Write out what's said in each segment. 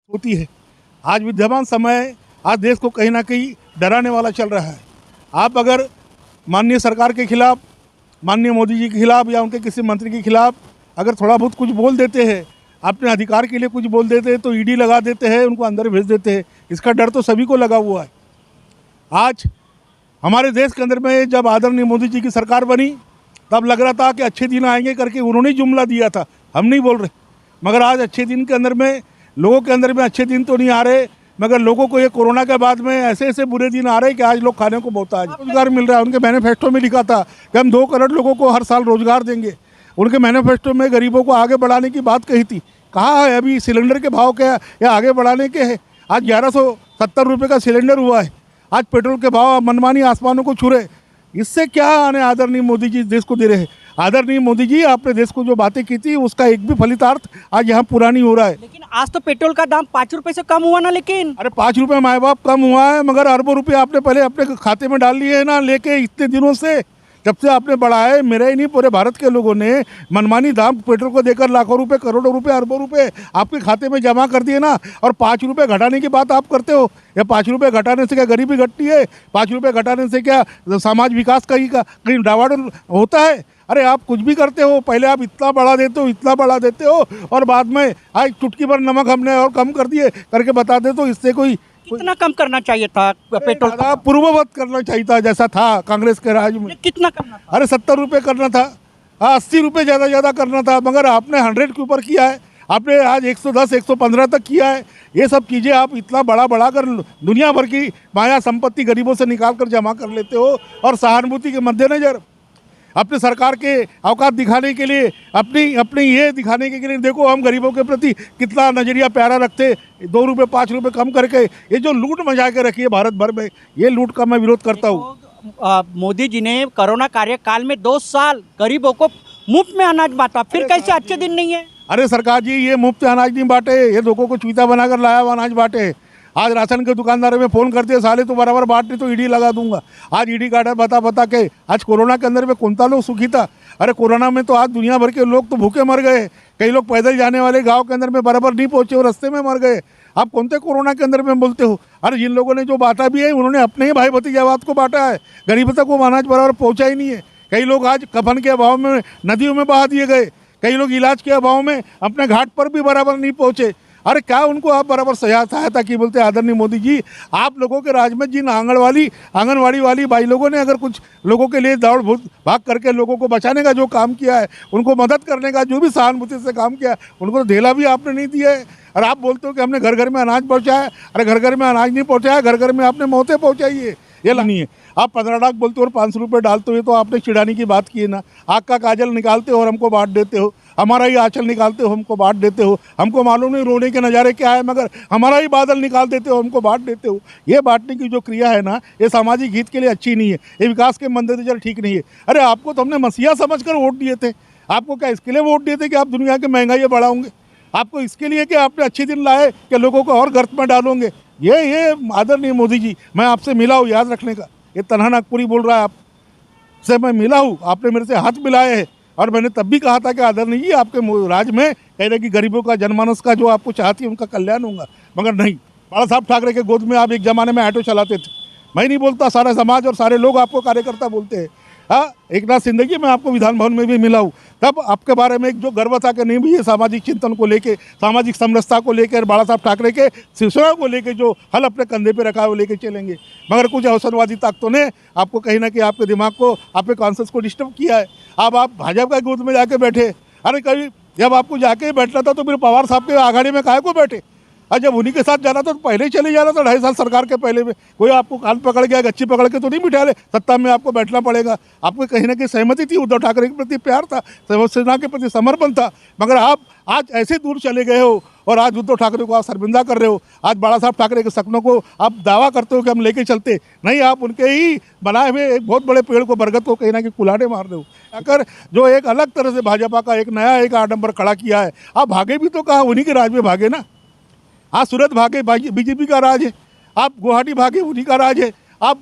होती है। आज विद्यमान समय आज देश को कहीं ना कहीं डराने वाला चल रहा है। आप अगर माननीय सरकार के खिलाफ, माननीय मोदी जी के खिलाफ या उनके किसी मंत्री के खिलाफ अगर थोड़ा बहुत कुछ बोल देते हैं, अपने अधिकार के लिए कुछ बोल देते हैं, तो ईडी लगा देते हैं, उनको अंदर भेज देते हैं। इसका डर तो सभी को लगा हुआ है। आज हमारे देश के अंदर में जब आदरणीय मोदी जी की सरकार बनी, तब लग रहा था कि अच्छे दिन आएंगे करके उन्होंने जुमला दिया था, हम नहीं बोल रहे। मगर आज अच्छे दिन के अंदर में लोगों के अंदर में अच्छे दिन तो नहीं आ रहे, मगर लोगों को ये कोरोना के बाद में ऐसे ऐसे बुरे दिन आ रहे हैं कि आज लोग खाने को मोहताज। रोजगार मिल रहा है। उनके मैनिफेस्टो में लिखा था कि हम 2 करोड़ लोगों को हर साल रोजगार देंगे। उनके मैनिफेस्टो में गरीबों को आगे बढ़ाने की बात कही थी। कहाँ है अभी? सिलेंडर के भाव क्या या आगे बढ़ाने के हैं? आज 1170 रुपये का सिलेंडर हुआ है। आज पेट्रोल के भाव मनमानी आसमानों को छू रहे। इससे क्या आने आदरणीय मोदी जी देश को दे रहे हैं? आदरणीय मोदी जी, आपने देश को जो बातें की थी उसका एक भी फलितार्थ आज यहाँ पूरा नहीं हो रहा है। लेकिन आज तो पेट्रोल का दाम 5 रुपए से कम हुआ ना। लेकिन अरे 5 रुपये माए बाप कम हुआ है, मगर अरबों रुपये आपने पहले अपने खाते में डाल लिए है ना, लेके इतने दिनों से। जब से आपने बढ़ाए, मेरा ही नहीं पूरे भारत के लोगों ने मनमानी दाम पेट्रोल को देकर लाखों रुपए, करोड़ों रुपए, अरबों रुपए आपके खाते में जमा कर दिए ना। और 5 रुपये घटाने की बात आप करते हो। या 5 रुपये घटाने से क्या गरीबी घटती है? 5 रुपये घटाने से क्या समाज विकास कहीं डावाडोल होता है? अरे आप कुछ भी करते हो, पहले आप इतना बढ़ा देते हो, इतना बढ़ा देते हो, और बाद में आज चुटकी भर नमक हमने और कम कर दिए करके बता दे, तो इससे कोई कितना कम करना चाहिए था पेट्रोल का? पूर्ववत करना चाहिए था जैसा था कांग्रेस के राज में। कितना करना था? अरे 70 रुपये करना था। हाँ, 80 रुपये ज़्यादा करना था, मगर आपने 100 के ऊपर किया है। आपने आज 110, 115 तक किया है। ये सब चीज़ें आप इतना बड़ा कर दुनिया भर की माया संपत्ति गरीबों से निकाल कर जमा कर लेते हो, और सहानुभूति के मद्देनजर अपने सरकार के औकात दिखाने के लिए, अपनी ये दिखाने के लिए, देखो हम गरीबों के प्रति कितना नज़रिया प्यारा रखते। 2 रुपये 5 रुपये कम करके ये जो लूट मचा के रखी है भारत भर में, ये लूट का मैं विरोध करता हूँ। मोदी जी ने कोरोना कार्यकाल में 2 साल गरीबों को मुफ्त में अनाज बांटा, फिर कैसे अच्छे दिन नहीं है? अरे सरकार जी, ये मुफ्त अनाज नहीं बांटे, ये लोगों को चूता बनाकर लाया हुआ अनाज बांटे। आज राशन के दुकानदारों में फ़ोन करते, साले तो बराबर बांट नहीं तो ईडी लगा दूंगा। आज ईडी काटा बता के। आज कोरोना के अंदर में कौन सा लोग सुखी था? अरे कोरोना में तो आज दुनिया भर के लोग तो भूखे मर गए। कई लोग पैदल जाने वाले गांव के अंदर में बराबर नहीं पहुंचे और रास्ते में मर गए। आप कौन से कोरोना के अंदर में बोलते हो? अरे जिन लोगों ने जो बांटा भी है, उन्होंने अपने ही भाई भतीजावाद को बांटा है, गरीब तक वो अनाज बराबर पहुँचा ही नहीं है। कई लोग आज कफन के अभाव में नदियों में बहा दिए गए। कई लोग इलाज के अभाव में अपने घाट पर भी बराबर नहीं पहुँचे। अरे क्या उनको आप बराबर सहायता की बोलते? आदरणीय मोदी जी, आप लोगों के राज में जिन आंगनवाड़ी वाली भाई लोगों ने अगर कुछ लोगों के लिए दौड़ भाग करके लोगों को बचाने का जो काम किया है, उनको मदद करने का जो भी सहानुभूति से काम किया है, उनको तो ढेला भी आपने नहीं दिया है। और आप बोलते हो कि हमने घर घर में अनाज पहुँचाया। अरे घर घर में अनाज नहीं पहुँचाया, घर घर में आपने मौतें पहुँचाई है। ये नहीं है। आप 15 लाख बोलते हो और 500 रुपये डालते हो, तो आपने चिढ़ाने की बात की है ना। आग का काजल निकालते हो और हमको बांट देते हो, हमारा ही आंचल निकालते हो, हमको बांट देते हो। हमको मालूम नहीं रोने के नज़ारे क्या है, मगर हमारा ही बादल निकाल देते हो, हमको बांट देते हो। ये बांटने की जो क्रिया है ना, ये सामाजिक हित के लिए अच्छी नहीं है, ये विकास के मद्देनजर ठीक नहीं है। अरे आपको तो हमने मसीहा समझ कर वोट दिए थे। आपको क्या इसके लिए वोट दिए थे कि आप दुनिया की महंगाई बढ़ाओगे? आपको इसके लिए कि आपने अच्छे दिन लाए कि लोगों को और गर्त में डालोगे? ये आदरणीय मोदी जी, मैं आपसे मिला हूँ, याद रखने का। ये तन्हा नागपुरी बोल रहा है, आपसे मैं मिला हूँ, आपने मेरे से हाथ मिलाए हैं। और मैंने तब भी कहा था कि आदरणीय जी, आपके राज में कह रहे कि गरीबों का, जनमानस का जो आपको चाहती है उनका कल्याण होगा। मगर नहीं, बाला साहब ठाकरे के गोद में आप एक ज़माने में ऑटो चलाते थे। मैं नहीं बोलता, सारा समाज और सारे लोग आपको कार्यकर्ता बोलते हैं। हाँ, एकनाथ शिंदे जी, मैं आपको विधान भवन में भी मिला हूँ, तब आपके बारे में एक जो गर्व था कि नहीं भी ये सामाजिक चिंतन को लेके, सामाजिक समरसता को लेकर, बाला साहब ठाकरे के शिवसेना को लेके जो हल अपने कंधे पे रखा है वो लेके चलेंगे। मगर कुछ अवसरवादी ताकतों ने आपको कहीं ना कहीं आपके दिमाग को, आपके कॉन्सेंस को डिस्टर्ब किया है। अब आप भाजपा के गोद में जाके बैठे। अरे कभी जब आपको जाके ही बैठना था तो फिर पवार साहब के आघाड़ी में काहे को बैठे? और जब उन्हीं के साथ जाना था तो पहले ही चले जाना था। 2.5 साल सरकार के पहले में कोई आपको कान पकड़ के, गच्ची पकड़ के तो नहीं बिठा ले, सत्ता में आपको बैठना पड़ेगा। आपको कहीं ना कहीं सहमति थी, उद्धव ठाकरे के प्रति प्यार था, शिवसेना के प्रति समर्पण था। मगर आप आज ऐसे दूर चले गए हो और आज उद्धव ठाकरे को आप शर्मिंदा कर रहे हो। आज बाला साहब ठाकरे के सपनों को आप दावा करते हो कि हम लेके चलते नहीं, आप उनके ही बनाए हुए एक बहुत बड़े पेड़ को, बरगद को कहीं ना कहीं कुल्हाड़े मार रहे हो। अगर जो एक अलग तरह से भाजपा का एक नया एक आडंबर खड़ा किया है, आप भागे भी तो कहा, उन्हीं के राज में भागे ना। आज सूरत भागे, बीजेपी का राज है। आप गुवाहाटी भागे, उन्हीं का राज है। आप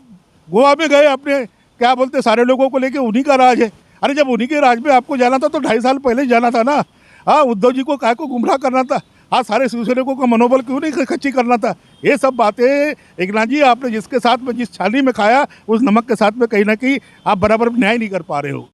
गोवा में गए, अपने क्या बोलते सारे लोगों को लेके, उन्हीं का राज है। अरे जब उन्हीं के राज में आपको जाना था तो 2.5 साल पहले जाना था ना। हाँ, उद्धव जी को काय को गुमराह करना था? आज सारे शिवसैनिकों का मनोबल क्यों नहीं खच्ची करना था? ये सब बातें एक नाथ जी आपने जिसके साथ में जिस छाली में खाया उस नमक के साथ में कहीं ना कहीं आप बराबर न्याय नहीं कर पा रहे हो।